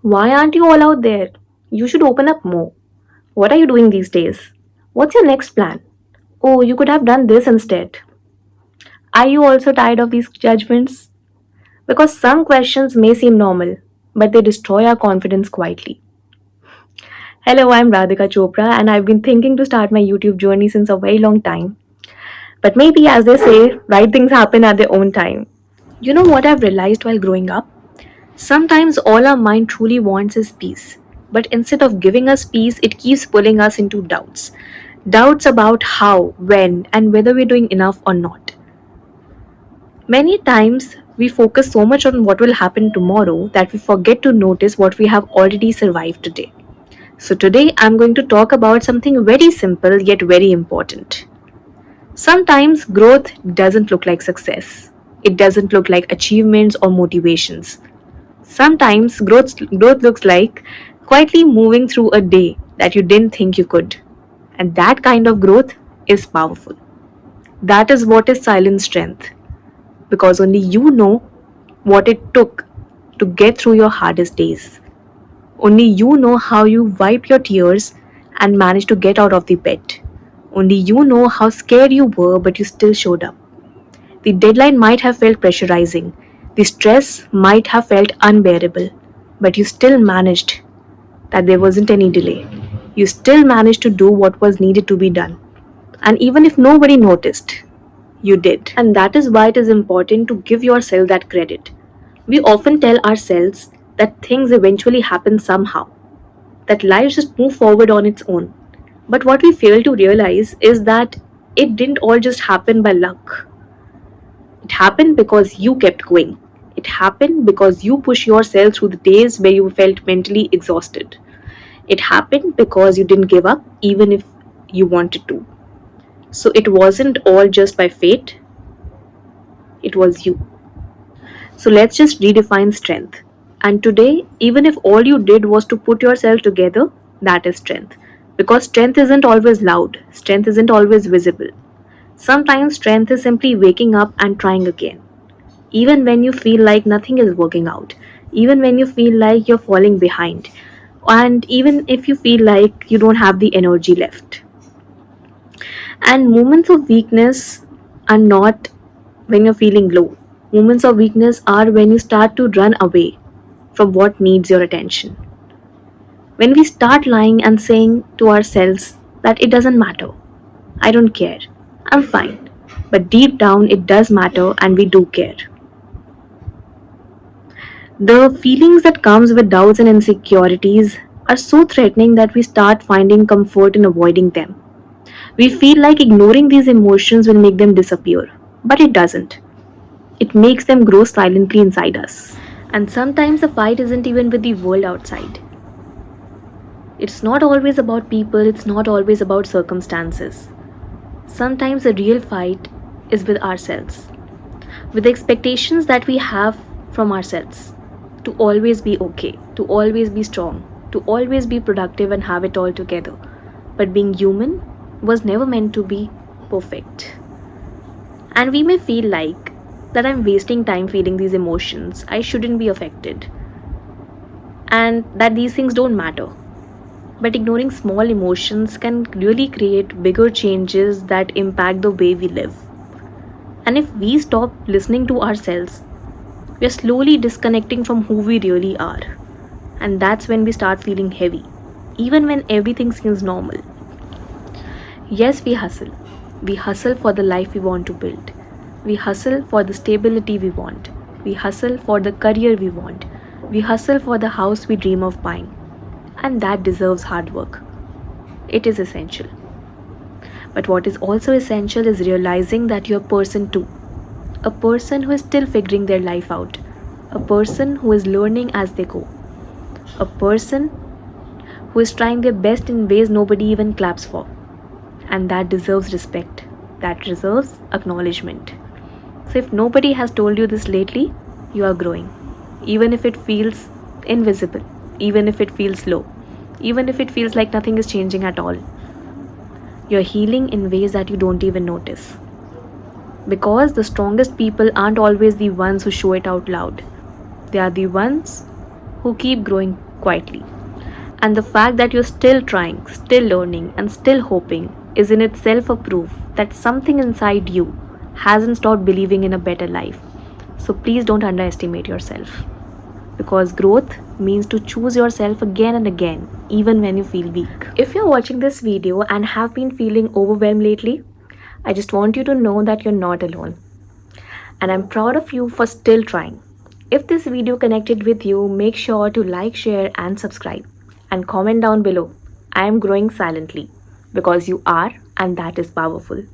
Why aren't you all out there? You should open up more. What are you doing these days? What's your next plan? Oh, you could have done this instead. Are you also tired of these judgments? Because some questions may seem normal, but they destroy our confidence quietly. Hello, I'm Radhika Chopra, and I've been thinking to start my YouTube journey since a very long time. But maybe, as they say, right things happen at their own time. You know what I've realized while growing up? Sometimes all our mind truly wants is peace. But instead of giving us peace, it keeps pulling us into doubts. Doubts about how, when, and whether we're doing enough or not. Many times, we focus so much on what will happen tomorrow that we forget to notice what we have already survived today. So, today I'm going to talk about something very simple yet very important. Sometimes growth doesn't look like success, it doesn't look like achievements or motivations. Sometimes growth looks like quietly moving through a day that you didn't think you could. And that kind of growth is powerful. That is what is silent strength. Because only you know what it took to get through your hardest days. Only you know how you wiped your tears and managed to get out of the bed. Only you know how scared you were, but you still showed up. The deadline might have felt pressurizing. The stress might have felt unbearable. But you still managed that there wasn't any delay. You still managed to do what was needed to be done. And even if nobody noticed, you did. And that is why it is important to give yourself that credit. We often tell ourselves that things eventually happen somehow, that life just move forward on its own. But what we fail to realize is that it didn't all just happen by luck. It happened because you kept going. It happened because you pushed yourself through the days where you felt mentally exhausted. It happened because you didn't give up even if you wanted to. So it wasn't all just by fate, it was you. So let's just redefine strength. And today, even if all you did was to put yourself together, that is strength. Because strength isn't always loud, strength isn't always visible. Sometimes strength is simply waking up and trying again. Even when you feel like nothing is working out, even when you feel like you're falling behind, and even if you feel like you don't have the energy left. And moments of weakness are not when you're feeling low. Moments of weakness are when you start to run away from what needs your attention. When we start lying and saying to ourselves that it doesn't matter, I don't care, I'm fine. But deep down, it does matter and we do care. The feelings that comes with doubts and insecurities are so threatening that we start finding comfort in avoiding them. We feel like ignoring these emotions will make them disappear, but it doesn't. It makes them grow silently inside us. And sometimes the fight isn't even with the world outside. It's not always about people, it's not always about circumstances. Sometimes the real fight is with ourselves, with the expectations that we have from ourselves to always be okay, to always be strong, to always be productive and have it all together. But being human was never meant to be perfect. And we may feel like that I'm wasting time feeling these emotions, I shouldn't be affected, and that these things don't matter. But ignoring small emotions can really create bigger changes that impact the way we live. And if we stop listening to ourselves, we are slowly disconnecting from who we really are. And that's when we start feeling heavy, even when everything seems normal. Yes, we hustle. We hustle for the life we want to build. We hustle for the stability we want. We hustle for the career we want. We hustle for the house we dream of buying. And that deserves hard work. It is essential. But what is also essential is realizing that you're a person too. A person who is still figuring their life out. A person who is learning as they go. A person who is trying their best in ways nobody even claps for. And that deserves respect. That deserves acknowledgement. So if nobody has told you this lately, you are growing. Even if it feels invisible, even if it feels slow, even if it feels like nothing is changing at all. You're healing in ways that you don't even notice. Because the strongest people aren't always the ones who show it out loud. They are the ones who keep growing quietly. And the fact that you're still trying, still learning, and still hoping is in itself a proof that something inside you hasn't stopped believing in a better life. So please don't underestimate yourself. Because growth means to choose yourself again and again, even when you feel weak. If you're watching this video and have been feeling overwhelmed lately, I just want you to know that you're not alone. And I'm proud of you for still trying. If this video connected with you, make sure to like, share, and subscribe. And comment down below. I am growing silently because you are, and that is powerful.